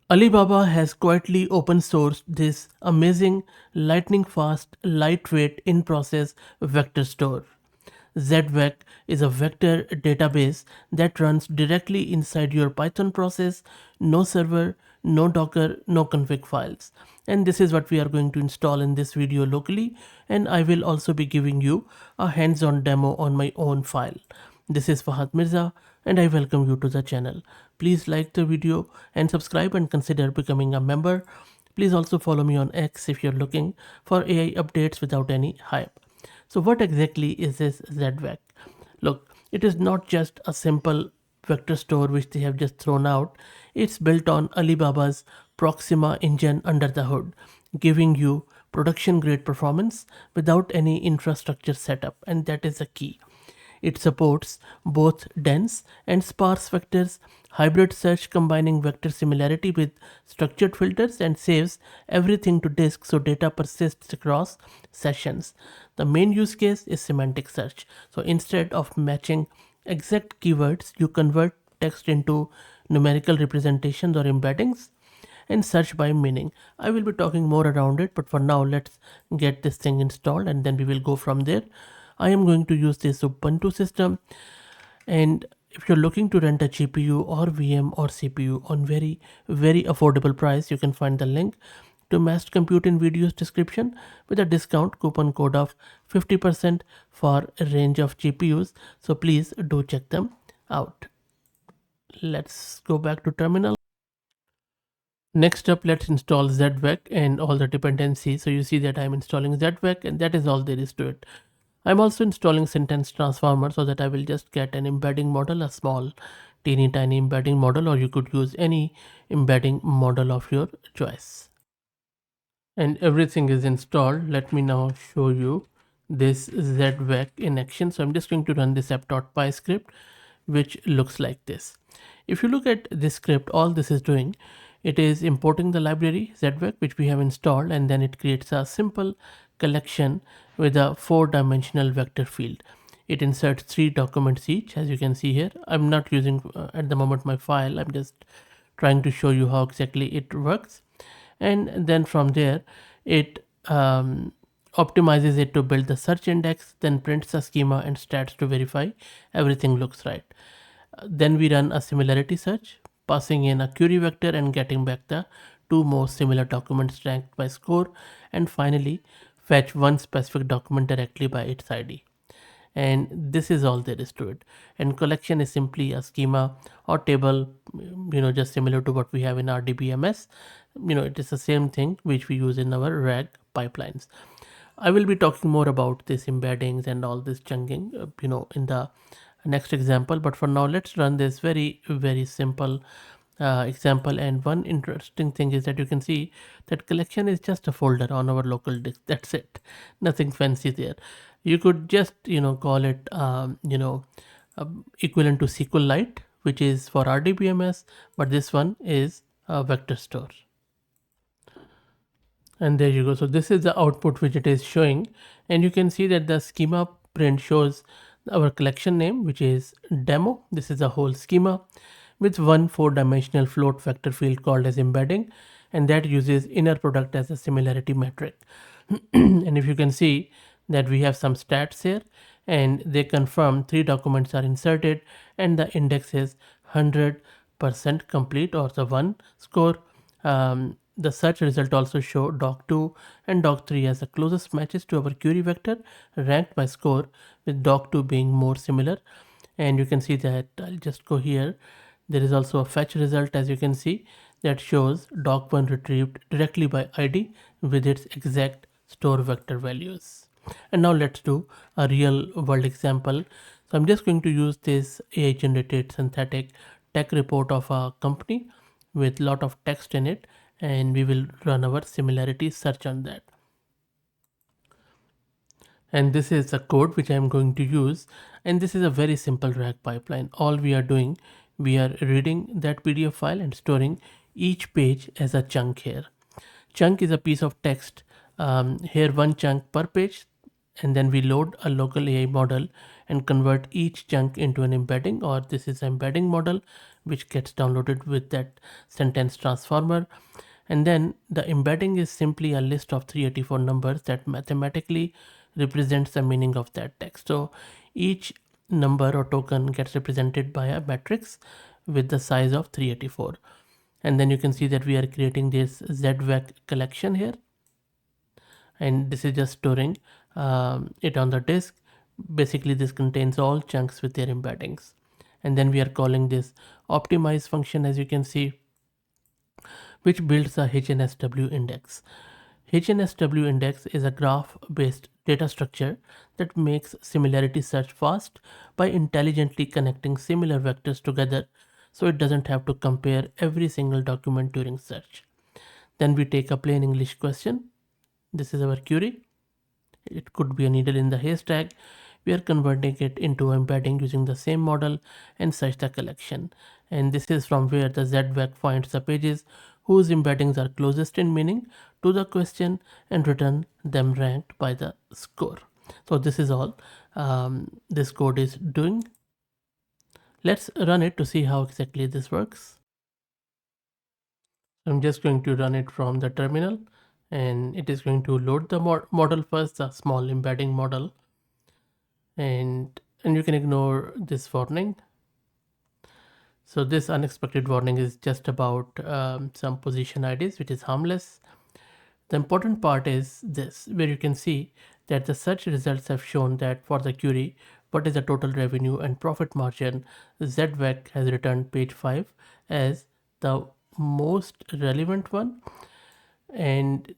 Alibaba has quietly open sourced this amazing, lightning fast, lightweight in process vector store. Zvec is a vector database that runs directly inside your Python process, no server, no Docker, no config files. And this is what we are going to install in this video locally, and I will also be giving you a hands-on demo on my own file. This is Fahad Mirza and I welcome you to the channel. Please like the video and subscribe and consider becoming a member. Please also follow me on X if you're looking for AI updates without any hype. So what exactly is this Zvec? Look, it is not just a simple vector store which they have just thrown out. It's built on Alibaba's Proxima engine under the hood, giving you production grade performance without any infrastructure setup, and that is the key. It supports both dense and sparse vectors, hybrid search combining vector similarity with structured filters, and saves everything to disk so data persists across sessions. The main use case is semantic search. So instead of matching exact keywords, you convert text into numerical representations or embeddings and search by meaning. I will be talking more around it, but for now, let's get this thing installed and then we will go from there. I am going to use this Ubuntu system, and if you're looking to rent a GPU or VM or CPU on very affordable price, you can find the link to Massed Compute in video's description with a discount coupon code of 50% for a range of GPUs. So please do check them out. Let's go back to terminal. Next up, let's install Zvec and all the dependencies. So you see that I'm installing Zvec, and that is all there is to it. I'm also installing sentence transformer so that I will just get an embedding model, a small teeny tiny embedding model, or you could use any embedding model of your choice. And everything is installed. Let me now show you this Zvec in action. So I'm just going to run this app.py script, which looks like this. If you look at this script, all this is doing, it is importing the library Zvec, which we have installed, and then it creates a simple collection with a 4-dimensional vector field. It inserts 3 documents each, as you can see here. I'm not using at the moment my file. I'm just trying to show you how exactly it works. And then from there, it optimizes it to build the search index, then prints the schema and stats to verify everything looks right. Then we run a similarity search, passing in a query vector and getting back the 2 most similar documents ranked by score, and finally fetch one specific document directly by its ID. And this is all there is to it. And collection is simply a schema or table, just similar to what we have in our DBMS. It is the same thing which we use in our RAG pipelines. I will be talking more about this embeddings and all this chunking, in the next example. But for now, let's run this very simple example. And one interesting thing is that you can see that collection is just a folder on our local disk. That's it. Nothing fancy there. You could just call it equivalent to SQLite, which is for RDBMS, but this one is a vector store. And there you go. So this is the output which it is showing, and you can see that the schema print shows our collection name, which is demo. This is a whole schema with one 4-dimensional float vector field called as embedding, and that uses inner product as a similarity metric. And if you can see that we have some stats here, and they confirm 3 documents are inserted and the index is 100% complete, or the 1 score. The search result also show doc2 and doc3 as the closest matches to our query vector ranked by score, with doc2 being more similar. And you can see that I'll just go here. There is also a fetch result, as you can see, that shows doc1 retrieved directly by ID with its exact store vector values. And now let's do a real world example. So I'm just going to use this AI generated synthetic tech report of a company with lot of text in it, and we will run our similarity search on that. And this is the code which I am going to use, and this is a very simple RAG pipeline. All we are doing, we are reading that PDF file and storing each page as a chunk here. Chunk is a piece of text, here one chunk per page, and then we load a local AI model and convert each chunk into an embedding, or this is an embedding model which gets downloaded with that sentence transformer. And then the embedding is simply a list of 384 numbers that mathematically represents the meaning of that text. So each number or token gets represented by a matrix with the size of 384. And then you can see that we are creating this Zvec collection here, and this is just storing it on the disk. Basically this contains all chunks with their embeddings, and then we are calling this optimize function, as you can see, which builds a HNSW index. HNSW index is a graph based data structure that makes similarity search fast by intelligently connecting similar vectors together, so it doesn't have to compare every single document during search. Then we take a plain English question. This is our query. It could be a needle in the haystack. We are converting it into embedding using the same model and search the collection. And this is from where the Zvec finds the pages whose embeddings are closest in meaning to the question and return them ranked by the score. So this is all this code is doing. Let's run it to see how exactly this works. I'm just going to run it from the terminal, and it is going to load the model first, the small embedding model, and you can ignore this warning. So this unexpected warning is just about some position IDs, which is harmless. The important part is this, where you can see that the search results have shown that for the query, what is the total revenue and profit margin, Zvec has returned page 5 as the most relevant one, and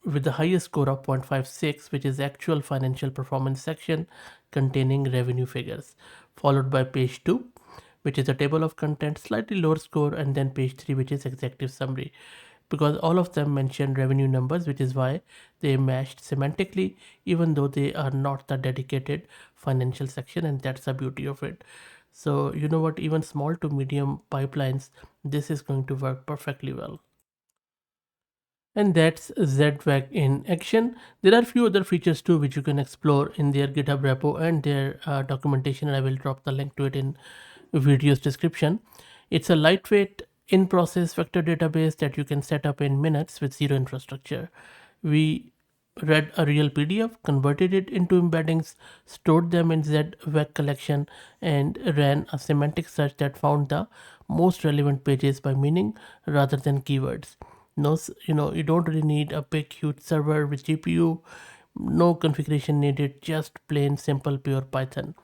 with the highest score of 0.56, which is actual financial performance section containing revenue figures, followed by page 2, which is a table of contents, slightly lower score, and then page 3, which is executive summary, because all of them mention revenue numbers, which is why they matched semantically, even though they are not the dedicated financial section, and that's the beauty of it. So you know what, even small to medium pipelines, this is going to work perfectly well. And that's Zvec in action. There are a few other features too which you can explore in their GitHub repo and their documentation, and I will drop the link to it in video's description. It's a lightweight in-process vector database that you can set up in minutes with zero infrastructure. We read a real PDF, converted it into embeddings, stored them in Zvec collection, and ran a semantic search that found the most relevant pages by meaning rather than keywords. No, you don't really need a big huge server with GPU. No configuration needed, just plain simple pure Python.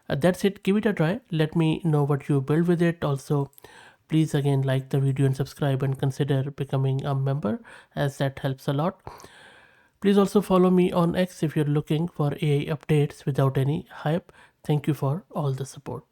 That's it. Give it a try. Let me know what you build with it. Also, please again like the video and subscribe, and consider becoming a member, as that helps a lot. Please also follow me on X if you're looking for AI updates without any hype. Thank you for all the support.